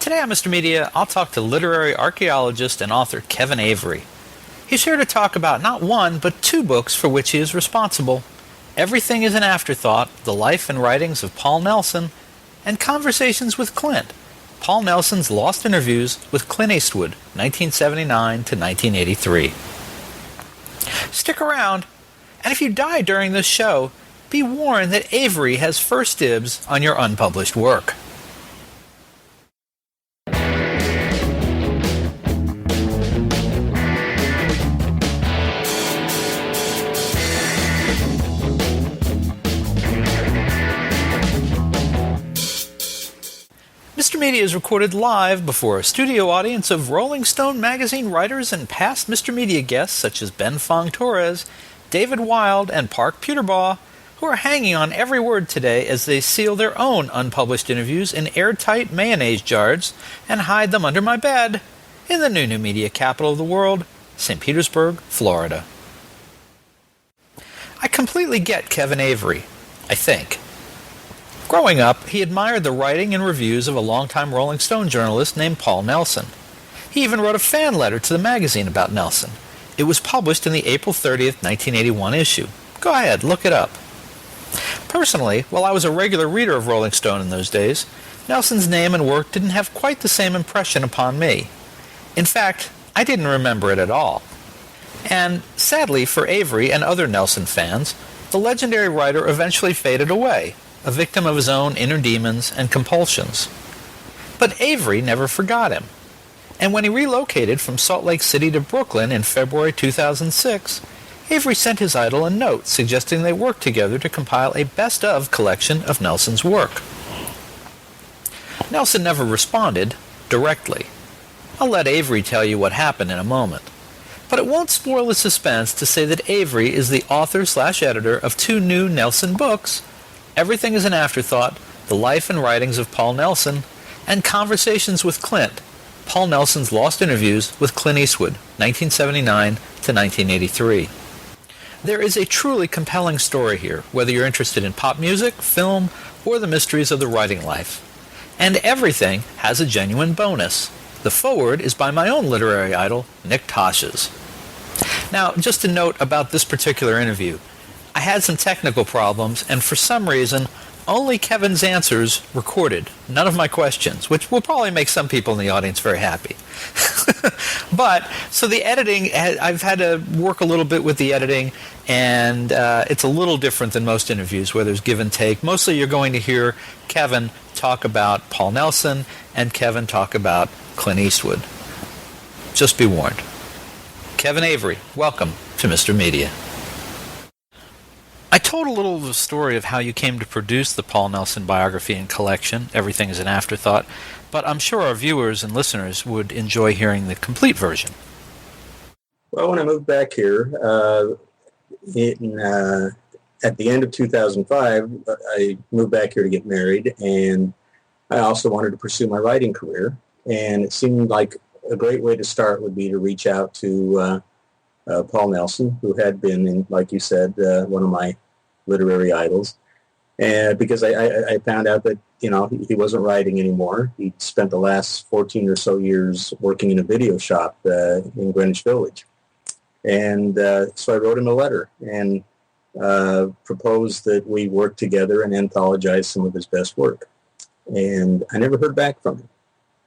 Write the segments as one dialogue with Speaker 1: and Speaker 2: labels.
Speaker 1: Today on Mr. Media, I'll talk to literary archaeologist and author Kevin Avery. He's here to talk about not one, but two books for which he is responsible. Everything is an Afterthought, The Life and Writings of Paul Nelson, and Conversations with Clint, Paul Nelson's Lost Interviews with Clint Eastwood, 1979 to 1983. Stick around, and if you die during this show, be warned that Avery has first dibs on your unpublished work. Mr. Media is recorded live before a studio audience of Rolling Stone magazine writers and past Mr. Media guests such as Ben Fong-Torres, David Wild and Parke Puterbaugh, who are hanging on every word today as they seal their own unpublished interviews in airtight mayonnaise jars and hide them under my bed in the new media capital of the world, St. Petersburg, Florida. I completely get Kevin Avery, I think. Growing up, he admired the writing and reviews of a longtime Rolling Stone journalist named Paul Nelson. He even wrote a fan letter to the magazine about Nelson. It was published in the April 30th, 1981 issue. Go ahead, look it up. Personally, while I was a regular reader of Rolling Stone in those days, Nelson's name and work didn't have quite the same impression upon me. In fact, I didn't remember it at all. And, sadly for Avery and other Nelson fans, the legendary writer eventually faded away, a victim of his own inner demons and compulsions. But Avery never forgot him. And when he relocated from Salt Lake City to Brooklyn in February 2006, Avery sent his idol a note suggesting they work together to compile a best-of collection of Nelson's work. Nelson never responded directly. I'll let Avery tell you what happened in a moment. But it won't spoil the suspense to say that Avery is the author/editor of two new Nelson books, Everything is an Afterthought, The Life and Writings of Paul Nelson, and Conversations with Clint, Paul Nelson's Lost Interviews with Clint Eastwood, 1979 to 1983. There is a truly compelling story here, whether you're interested in pop music, film, or the mysteries of the writing life. And everything has a genuine bonus. The foreword is by my own literary idol, Nick Tosh's. Now, just a note about this particular interview. I had some technical problems, and for some reason, only Kevin's answers recorded, none of my questions, which will probably make some people in the audience very happy. But, so the editing, I've had to work a little bit with the editing, and it's a little different than most interviews where there's give and take. Mostly you're going to hear Kevin talk about Paul Nelson and Kevin talk about Clint Eastwood. Just be warned. Kevin Avery, welcome to Mr. Media. I told a little of the story of how you came to produce the Paul Nelson biography and collection, Everything is an Afterthought, but I'm sure our viewers and listeners would enjoy hearing the complete version.
Speaker 2: Well, when I moved back here, at the end of 2005, I moved back here to get married, and I also wanted to pursue my writing career, and it seemed like a great way to start would be to reach out to Paul Nelson, who had been, like you said, one of my literary idols. And because I found out that, he wasn't writing anymore. He'd spent the last 14 or so years working in a video shop in Greenwich Village. And so I wrote him a letter and proposed that we work together and anthologize some of his best work. And I never heard back from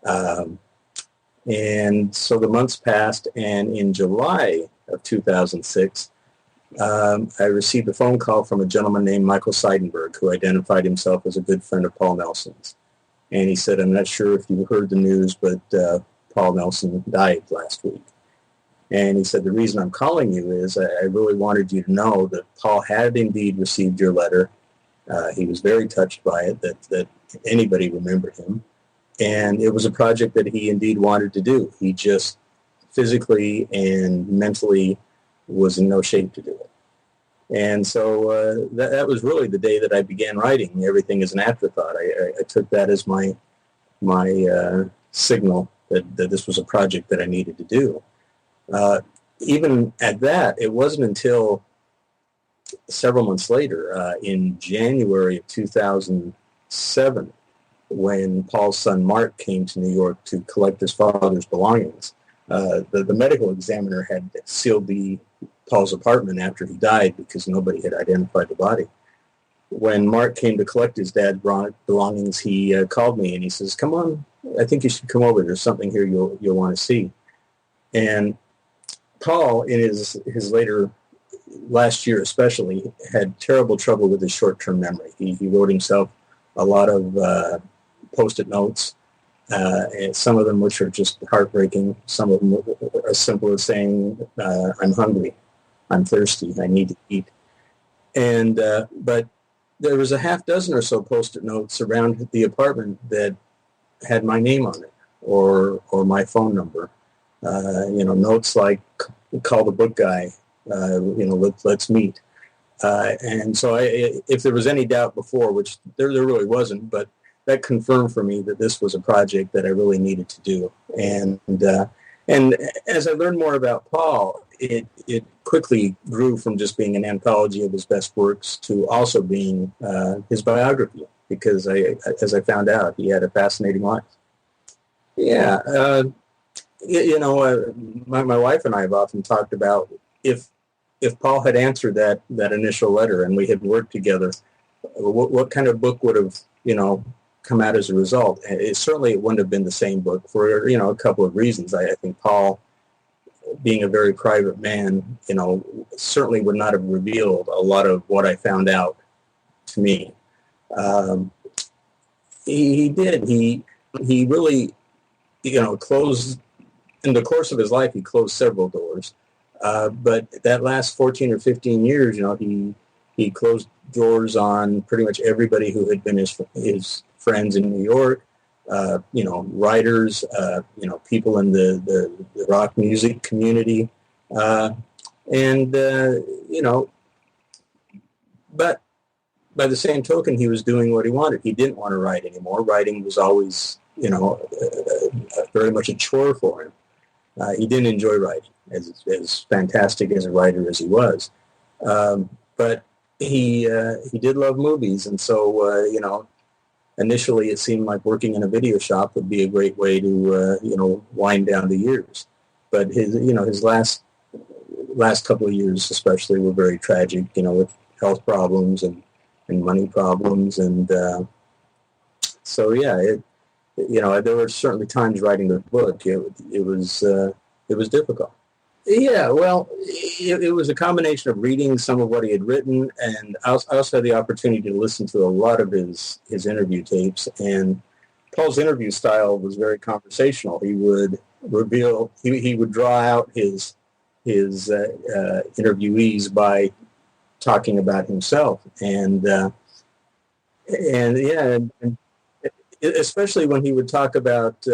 Speaker 2: him. And so the months passed, and in July of 2006, I received a phone call from a gentleman named Michael Seidenberg, who identified himself as a good friend of Paul Nelson's. And he said, "I'm not sure if you heard the news, but Paul Nelson died last week." And he said, "The reason I'm calling you is I really wanted you to know that Paul had indeed received your letter. He was very touched by it, that anybody remembered him. And it was a project that he indeed wanted to do. He just physically and mentally was in no shape to do it." And so that was really the day that I began writing Everything is an Afterthought. I took that as my signal that this was a project that I needed to do. Even at that, it wasn't until several months later, in January of 2007, when Paul's son Mark came to New York to collect his father's belongings. The medical examiner had sealed Paul's apartment after he died because nobody had identified the body. When Mark came to collect his dad's belongings, he called me and he says, "Come on, I think you should come over. There's something here you'll want to see." And Paul, in his last year especially, had terrible trouble with his short-term memory. He wrote himself a lot of Post-it notes, and some of them which are just heartbreaking. Some of them are as simple as saying, "I'm hungry, I'm thirsty, I need to eat." And but there was a half dozen or so Post-it notes around the apartment that had my name on it or my phone number. Notes like "Call the book guy," let's meet. And so if there was any doubt before, which there really wasn't, but that confirmed for me that this was a project that I really needed to do. And as I learned more about Paul, it quickly grew from just being an anthology of his best works to also being his biography, because as I found out, he had a fascinating life. Yeah, my wife and I have often talked about if Paul had answered that initial letter and we had worked together, what kind of book would have come out as a result? It certainly wouldn't have been the same book for a couple of reasons. I think Paul, being a very private man, certainly would not have revealed a lot of what I found out to me. He did. He really, closed, in the course of his life, he closed several doors. But that last 14 or 15 years, he closed doors on pretty much everybody who had been his friends in New York, writers, people in the rock music community. But by the same token, he was doing what he wanted. He didn't want to write anymore. Writing was always, very much a chore for him. He didn't enjoy writing, as fantastic as a writer as he was. But he did love movies, and so initially it seemed like working in a video shop would be a great way to wind down the years. But his last couple of years especially were very tragic, with health problems and money problems, and there were certainly times writing the book it was difficult. Yeah, well, it was a combination of reading some of what he had written, and I also had the opportunity to listen to a lot of his interview tapes. And Paul's interview style was very conversational. He would he would draw out his interviewees by talking about himself, and especially when he would talk about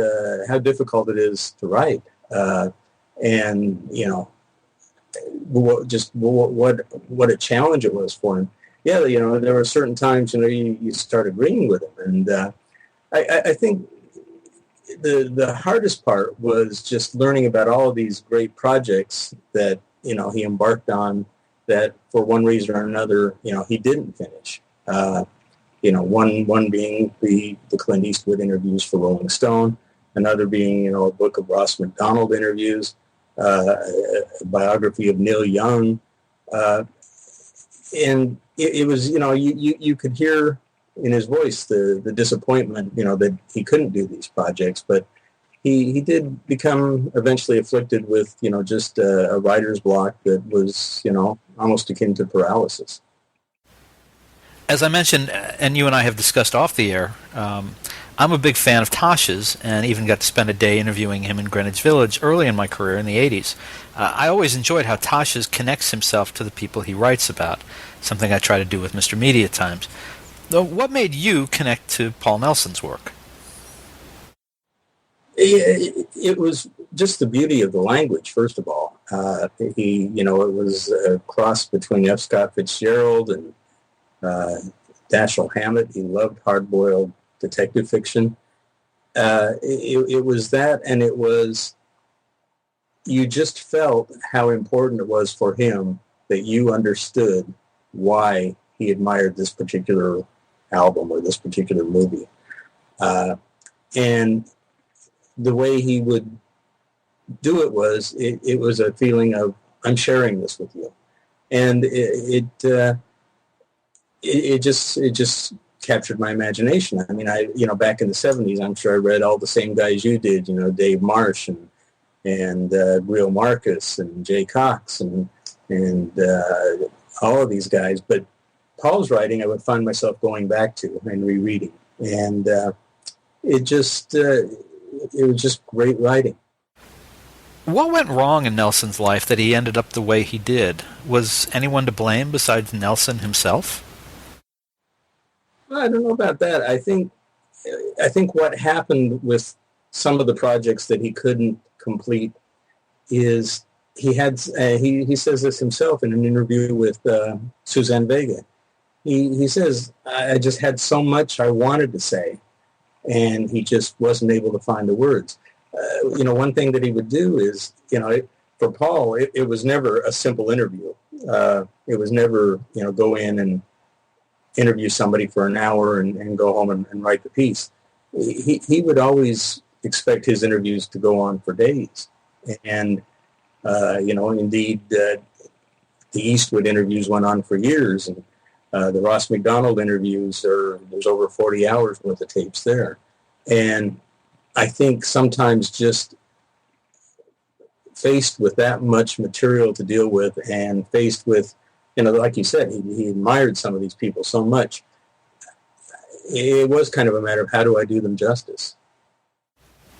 Speaker 2: how difficult it is to write. What a challenge it was for him. Yeah, there were certain times you start agreeing with him, and I think the hardest part was just learning about all of these great projects that he embarked on that for one reason or another he didn't finish. One being the Clint Eastwood interviews for Rolling Stone, another being a book of Ross MacDonald interviews, a biography of Neil Young, and it was you could hear in his voice the disappointment that he couldn't do these projects, but he did become eventually afflicted with just a writer's block that was almost akin to paralysis.
Speaker 1: As I mentioned, and you and I have discussed off the air, I'm a big fan of Tosh's, and even got to spend a day interviewing him in Greenwich Village early in my career in the 80s. I always enjoyed how Tosh's connects himself to the people he writes about, something I try to do with Mr. Media Times. What made you connect to Paul Nelson's work?
Speaker 2: It was just the beauty of the language, first of all. It was a cross between F. Scott Fitzgerald and Dashiell Hammett. He loved hard-boiled detective fiction. It was that, and it was, you just felt how important it was for him that you understood why he admired this particular album or this particular movie. And the way he would do it was, it was a feeling of, I'm sharing this with you. And it just captured my imagination. I mean, back in the 70s, I'm sure I read all the same guys you did, Dave Marsh and Greil Marcus and Jay Cox and all of these guys. But Paul's writing, I would find myself going back to and rereading. And it was just great writing.
Speaker 1: What went wrong in Nelson's life that he ended up the way he did? Was anyone to blame besides Nelson himself?
Speaker 2: I don't know about that. I think what happened with some of the projects that he couldn't complete is he says this himself in an interview with Suzanne Vega. He says, I just had so much I wanted to say, and he just wasn't able to find the words. One thing that he would do is, for Paul, it was never a simple interview. It was never, go in and interview somebody for an hour and go home and write the piece. He would always expect his interviews to go on for days. And, indeed, the Eastwood interviews went on for years. And the Ross McDonald interviews, there's over 40 hours worth of tapes there. And I think sometimes just faced with that much material to deal with and faced with, like you said, he admired some of these people so much. It was kind of a matter of how do I do them justice?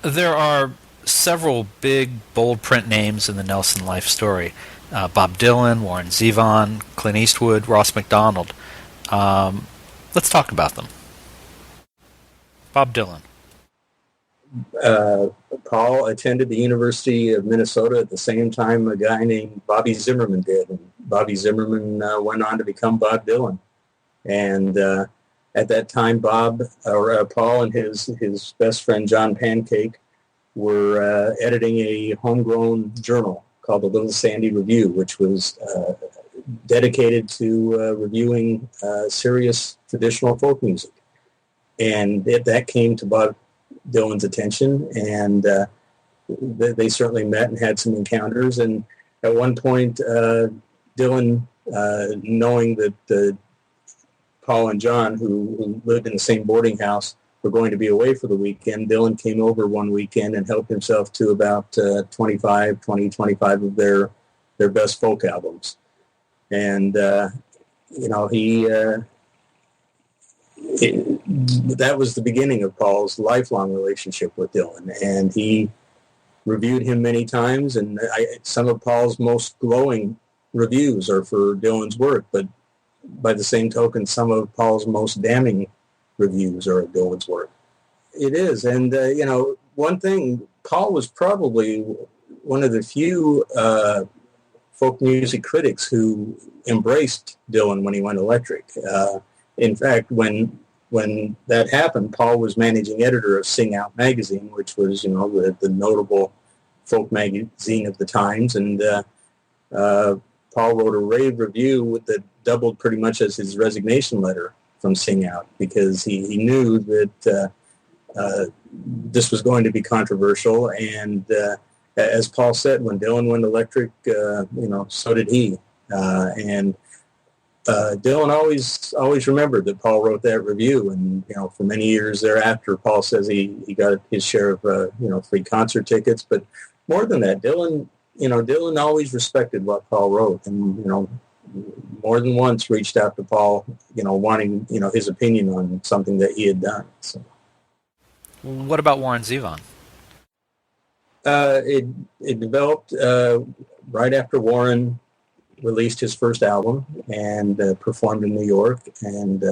Speaker 1: There are several big, bold print names in the Nelson life story. Bob Dylan, Warren Zevon, Clint Eastwood, Ross McDonald. Let's talk about them. Bob Dylan.
Speaker 2: Paul attended the University of Minnesota at the same time a guy named Bobby Zimmerman did. And Bobby Zimmerman went on to become Bob Dylan. And at that time, Paul and his best friend John Pancake were editing a homegrown journal called the Little Sandy Review, which was dedicated to reviewing serious traditional folk music. And that came to Bob Dylan's attention, and they certainly met and had some encounters. And at one point, Dylan, knowing that Paul and John, who lived in the same boarding house, were going to be away for the weekend, Dylan came over one weekend and helped himself to about 25 of their best folk albums. And, that was the beginning of Paul's lifelong relationship with Dylan, and he reviewed him many times, and some of Paul's most glowing reviews are for Dylan's work, but by the same token, some of Paul's most damning reviews are of Dylan's work. It is, and one thing, Paul was probably one of the few folk music critics who embraced Dylan when he went electric. In fact, when that happened, Paul was managing editor of Sing Out magazine, which was, the notable folk magazine of the times. And Paul wrote a rave review that doubled pretty much as his resignation letter from Sing Out, because he knew that this was going to be controversial. And as Paul said, when Dylan went electric, so did he. And Dylan always remembered that Paul wrote that review, and for many years thereafter, Paul says he got his share of free concert tickets. But more than that, Dylan always respected what Paul wrote, and more than once reached out to Paul, wanting his opinion on something that he had done. So.
Speaker 1: What about Warren Zevon?
Speaker 2: It developed right after Warren released his first album and performed in New York, and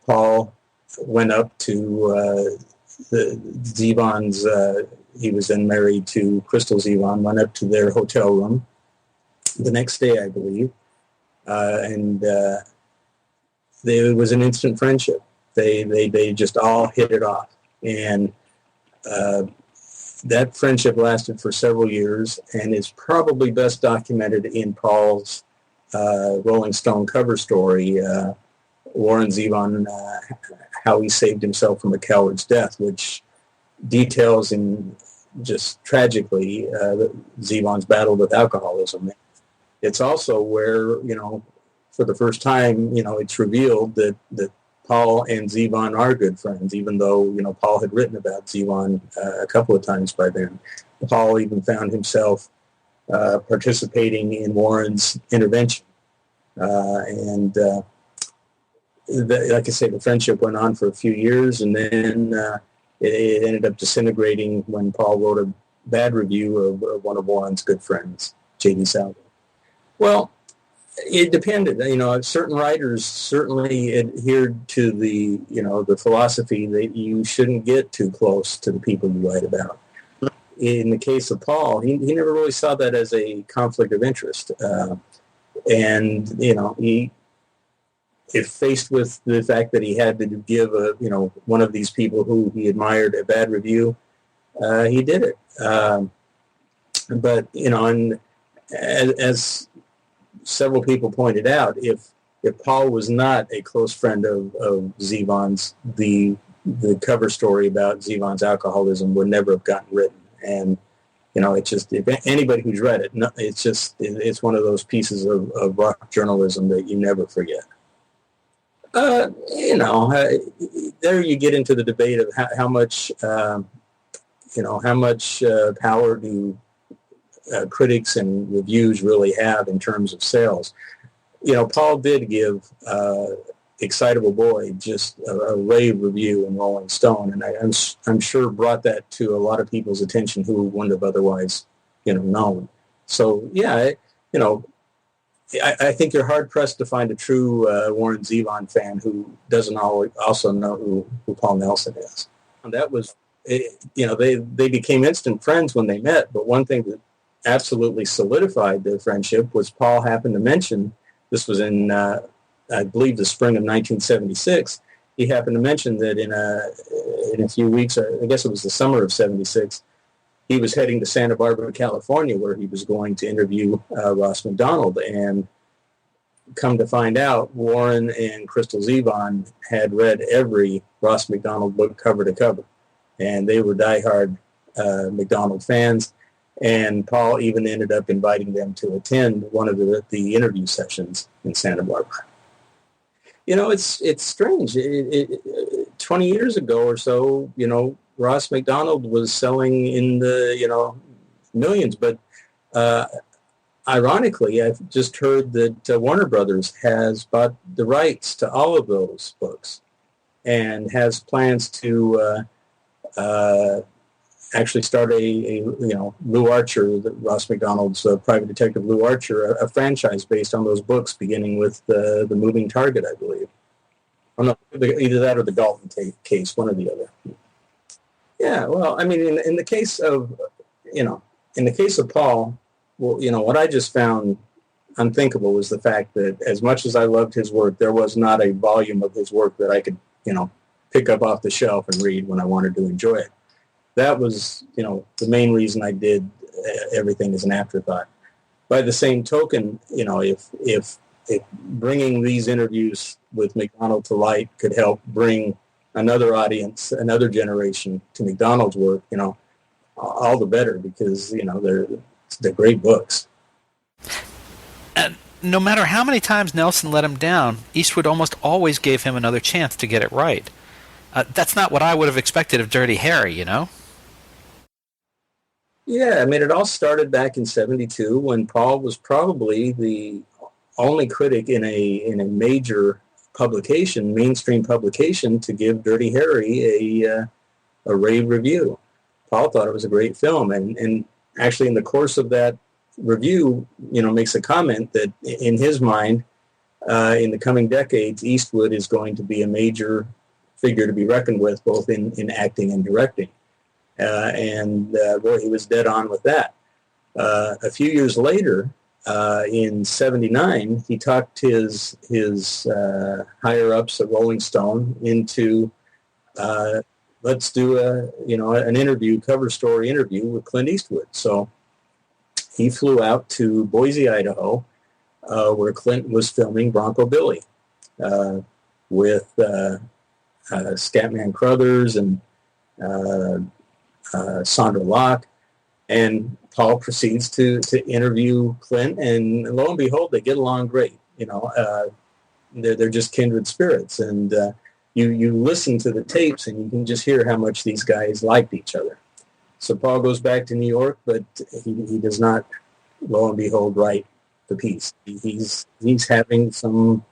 Speaker 2: Paul went up to the Zevon's, he was then married to Crystal Zevon, went up to their hotel room the next day, I believe, and there was an instant friendship. They just all hit it off, and that friendship lasted for several years and is probably best documented in Paul's Rolling Stone cover story, Warren Zevon, how he saved himself from a coward's death, which details in just tragically Zevon's battle with alcoholism. It's also where, for the first time, it's revealed that Paul and Zevon are good friends, even though, Paul had written about Zevon a couple of times by then. Paul even found himself participating in Warren's intervention. Like I say, the friendship went on for a few years, and then it ended up disintegrating when Paul wrote a bad review of one of Warren's good friends, J.D. Salvo. Well, it depended. Certain writers certainly adhered to the philosophy that you shouldn't get too close to the people you write about. In the case of Paul, he never really saw that as a conflict of interest. If faced with the fact that he had to give one of these people who he admired a bad review, he did it. But and as several people pointed out, if Paul was not a close friend of Zevon's, the cover story about Zevon's alcoholism would never have gotten written. And it's just, if anybody who's read it, it's one of those pieces of rock journalism that you never forget. There you get into the debate of how much power do critics and reviews really have in terms of sales. Paul did give Excitable Boy just a rave review in Rolling Stone, and I'm sure brought that to a lot of people's attention who wouldn't have otherwise known. So yeah, I think you're hard pressed to find a true Warren Zevon fan who doesn't also know who Paul Nelson is. And that was, they became instant friends when they met. But one thing that absolutely solidified their friendship was Paul happened to mention, this was in, I believe, the spring of 1976. He happened to mention that in a few weeks, I guess it was the summer of '76, he was heading to Santa Barbara, California, where he was going to interview Ross MacDonald. And come to find out, Warren and Crystal Zevon had read every Ross MacDonald book cover to cover. And they were diehard MacDonald fans. And Paul even ended up inviting them to attend one of the interview sessions in Santa Barbara. It's strange. 20 years ago or so, Ross MacDonald was selling in the, millions. But ironically, I've just heard that Warner Brothers has bought the rights to all of those books and has plans to actually start a Lou Archer, Ross MacDonald's private detective Lou Archer, a franchise based on those books, beginning with the Moving Target, I believe. Or no, either that or the Dalton case, one or the other. Yeah, well, I mean, in the case of Paul, well, what I just found unthinkable was the fact that as much as I loved his work, there was not a volume of his work that I could, pick up off the shelf and read when I wanted to enjoy it. That was, the main reason I did everything as an afterthought. By the same token, if bringing these interviews with MacDonald to light could help bring another audience, another generation to MacDonald's work, all the better, because, they're great books.
Speaker 1: And no matter how many times Nelson let him down, Eastwood almost always gave him another chance to get it right. That's not what I would have expected of Dirty Harry, Yeah,
Speaker 2: I mean, it all started back in '72 when Paul was probably the only critic in a major publication, mainstream publication, to give Dirty Harry a rave review. Paul thought it was a great film, and actually in the course of that review, makes a comment that in his mind, in the coming decades, Eastwood is going to be a major figure to be reckoned with, both in acting and directing. Boy, he was dead on with that. A few years later, in '79, he talked his higher ups at Rolling Stone into let's do an interview, cover story interview with Clint Eastwood. So he flew out to Boise, Idaho, where Clint was filming Bronco Billy. with Scatman Crothers and Sandra Locke. And Paul proceeds to interview Clint, and lo and behold, they get along great. They're just kindred spirits, and you listen to the tapes, and you can just hear how much these guys liked each other. So Paul goes back to New York, but he does not, lo and behold, write the piece. He's having some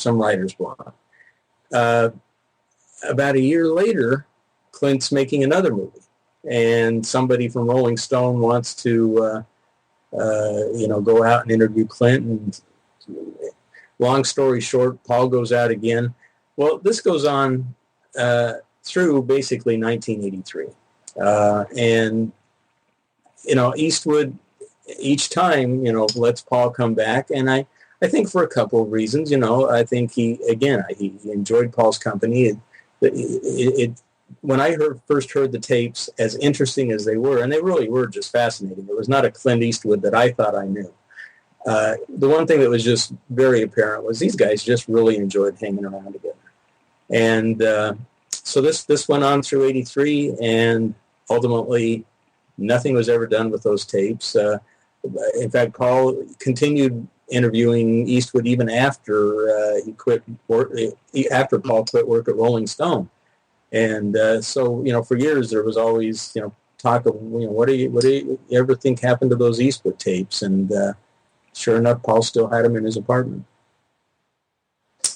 Speaker 2: writer's block. About a year later, Clint's making another movie, and somebody from Rolling Stone wants to go out and interview Clint. And long story short, Paul goes out again. Well, this goes on through basically 1983. And Eastwood each time, lets Paul come back. And I think for a couple of reasons, I think he enjoyed Paul's company. When I first heard the tapes, as interesting as they were, and they really were just fascinating. It was not a Clint Eastwood that I thought I knew. The one thing that was just very apparent was these guys just really enjoyed hanging around together. And so this went on through 83, and ultimately nothing was ever done with those tapes. In fact, Paul continued interviewing Eastwood even after he quit work, after Paul quit work at Rolling Stone. And so for years there was always talk of what do you ever think happened to those Eastwood tapes? And sure enough, Paul still had them in his apartment.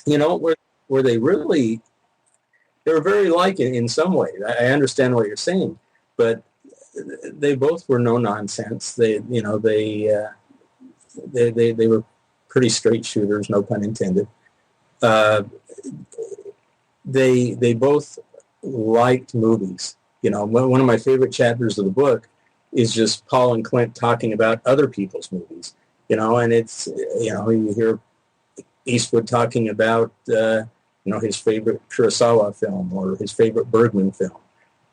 Speaker 2: Were they really? They were very like in some ways. I understand what you're saying, but they both were no nonsense. They were pretty straight shooters, no pun intended. They both liked movies. One of my favorite chapters of the book is just Paul and Clint talking about other people's movies. And it's you hear Eastwood talking about his favorite Kurosawa film or his favorite Bergman film,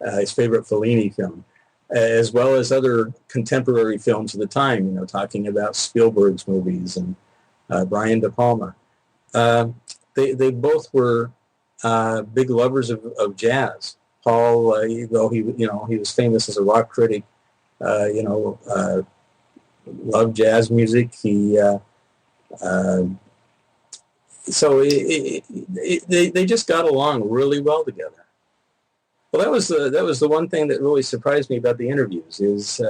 Speaker 2: his favorite Fellini film, as well as other contemporary films of the time, talking about Spielberg's movies and Brian De Palma. They both were big lovers of jazz. Paul, though he was famous as a rock critic, loved jazz music. So they just got along really well together. Well, that was the one thing that really surprised me about the interviews is,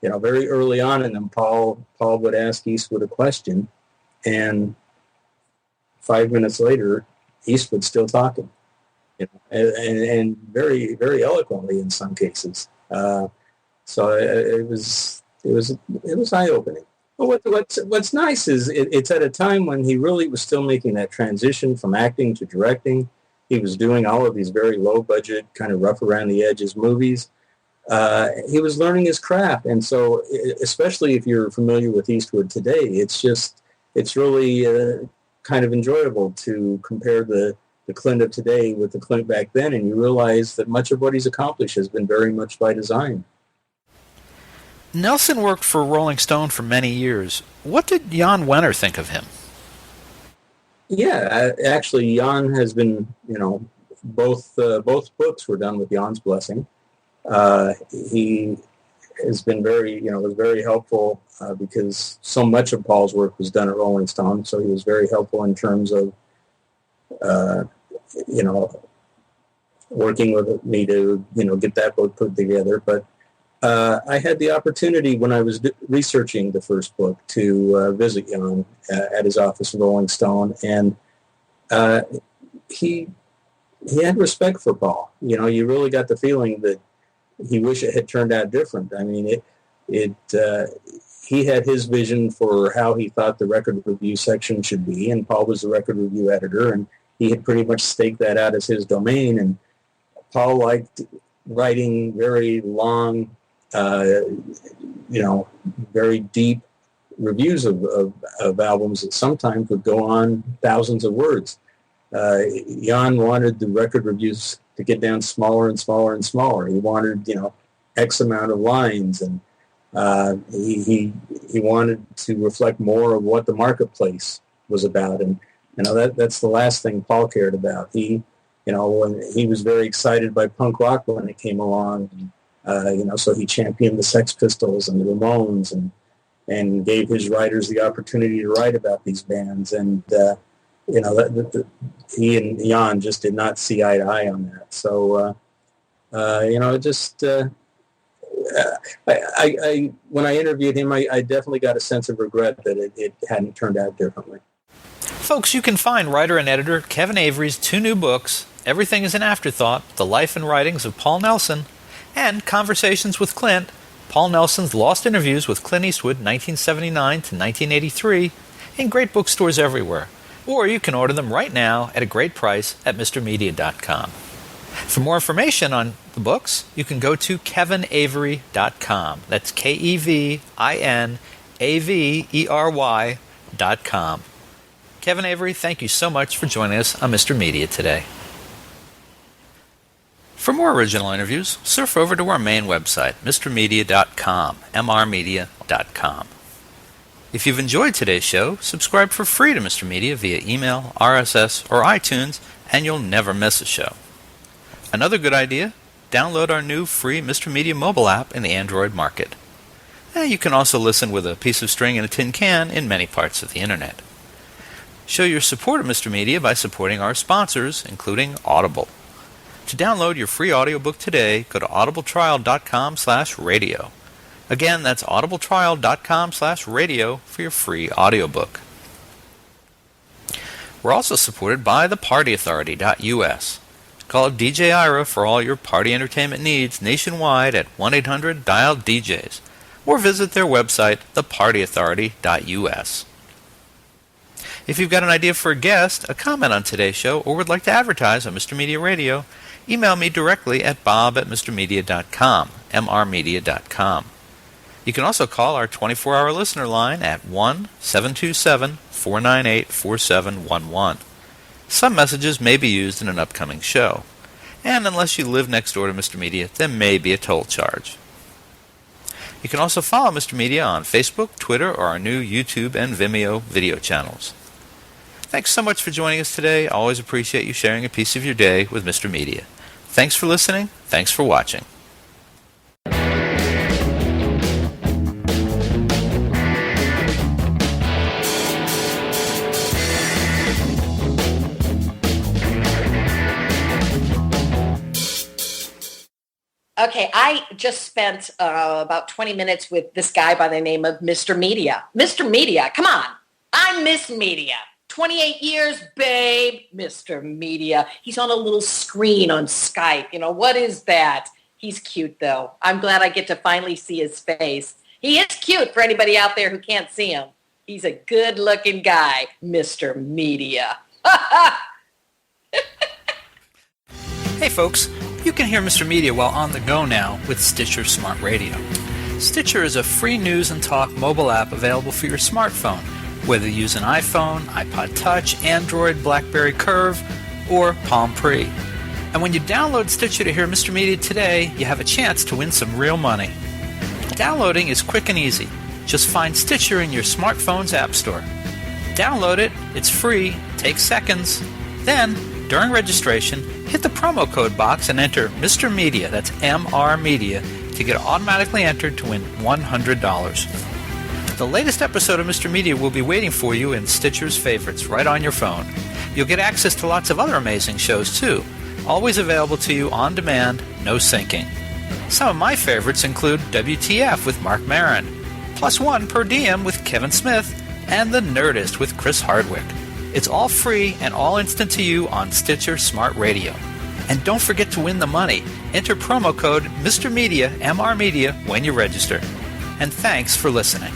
Speaker 2: very early on in them, Paul would ask Eastwood a question, and 5 minutes later, Eastwood's still talking, and very, very eloquently in some cases. So it was eye-opening. But what's nice is it's at a time when he really was still making that transition from acting to directing. He was doing all of these very low-budget, kind of rough-around-the-edges movies. He was learning his craft, and so especially if you're familiar with Eastwood today, it's really kind of enjoyable to compare the Clint of today with the Clint back then, and you realize that much of what he's accomplished has been very much by design.
Speaker 1: Nelson worked for Rolling Stone for many years. What did Jan Wenner think of him?
Speaker 2: Yeah, actually, Jan has been, both books were done with Jan's blessing. He has been was very helpful because so much of Paul's work was done at Rolling Stone, so he was very helpful in terms of, working with me to, get that book put together. But I had the opportunity when I was researching the first book to visit Jan at his office at Rolling Stone, and he had respect for Paul. You really got the feeling that he wished it had turned out different. I mean, he had his vision for how he thought the record review section should be, and Paul was the record review editor, and he had pretty much staked that out as his domain. And Paul liked writing very long, very deep reviews of albums that sometimes would go on thousands of words. Jan wanted the record reviews to get down smaller and smaller and smaller. He wanted, X amount of lines, and he wanted to reflect more of what the marketplace was about. And That's the last thing Paul cared about. When he was very excited by punk rock when it came along, so he championed the Sex Pistols and the Ramones and gave his writers the opportunity to write about these bands. And, he and Jan just did not see eye to eye on that. So, when I interviewed him, I definitely got a sense of regret that it hadn't turned out differently.
Speaker 1: Folks, you can find writer and editor Kevin Avery's 2 new books, Everything is an Afterthought, The Life and Writings of Paul Nelson, and Conversations with Clint, Paul Nelson's Lost Interviews with Clint Eastwood, 1979 to 1983, in great bookstores everywhere. Or you can order them right now at a great price at MrMedia.com. For more information on the books, you can go to KevinAvery.com. That's KevinAvery.com. Kevin Avery, thank you so much for joining us on Mr. Media today. For more original interviews, surf over to our main website, MrMedia.com, MRmedia.com. If you've enjoyed today's show, subscribe for free to Mr. Media via email, RSS, or iTunes, and you'll never miss a show. Another good idea, download our new free Mr. Media mobile app in the Android market. You can also listen with a piece of string and a tin can in many parts of the Internet. Show your support of Mr. Media by supporting our sponsors, including Audible. To download your free audiobook today, go to audibletrial.com/radio. Again, that's audibletrial.com/radio for your free audiobook. We're also supported by thepartyauthority.us. Call DJ Ira for all your party entertainment needs nationwide at 1-800-DIAL-DJs or visit their website, thepartyauthority.us. If you've got an idea for a guest, a comment on today's show, or would like to advertise on Mr. Media Radio, email me directly at bob@mrmedia.com, mrmedia.com. You can also call our 24-hour listener line at 1-727-498-4711. Some messages may be used in an upcoming show, and unless you live next door to Mr. Media, there may be a toll charge. You can also follow Mr. Media on Facebook, Twitter, or our new YouTube and Vimeo video channels. Thanks so much for joining us today. I always appreciate you sharing a piece of your day with Mr. Media. Thanks for listening. Thanks for watching.
Speaker 3: Okay, I just spent about 20 minutes with this guy by the name of Mr. Media. Mr. Media, come on. I'm Miss Media. 28 years, babe. Mr. Media. He's on a little screen on Skype. What is that? He's cute, though. I'm glad I get to finally see his face. He is cute for anybody out there who can't see him. He's a good-looking guy, Mr. Media.
Speaker 1: Hey, folks. You can hear Mr. Media while on the go now with Stitcher Smart Radio. Stitcher is a free news and talk mobile app available for your smartphone, whether you use an iPhone, iPod Touch, Android, BlackBerry Curve, or Palm Pre. And when you download Stitcher to hear Mr. Media today, you have a chance to win some real money. Downloading is quick and easy. Just find Stitcher in your smartphone's app store. Download it, it's free, takes seconds. Then, during registration, hit the promo code box and enter Mr. Media, that's MR Media, to get automatically entered to win $100. The latest episode of Mr. Media will be waiting for you in Stitcher's favorites right on your phone. You'll get access to lots of other amazing shows too, always available to you on demand, no syncing. Some of my favorites include WTF with Mark Maron, Plus One Per Diem with Kevin Smith, and The Nerdist with Chris Hardwick. It's all free and all instant to you on Stitcher Smart Radio. And don't forget to win the money. Enter promo code Mr. Media, MR Media, when you register. And thanks for listening.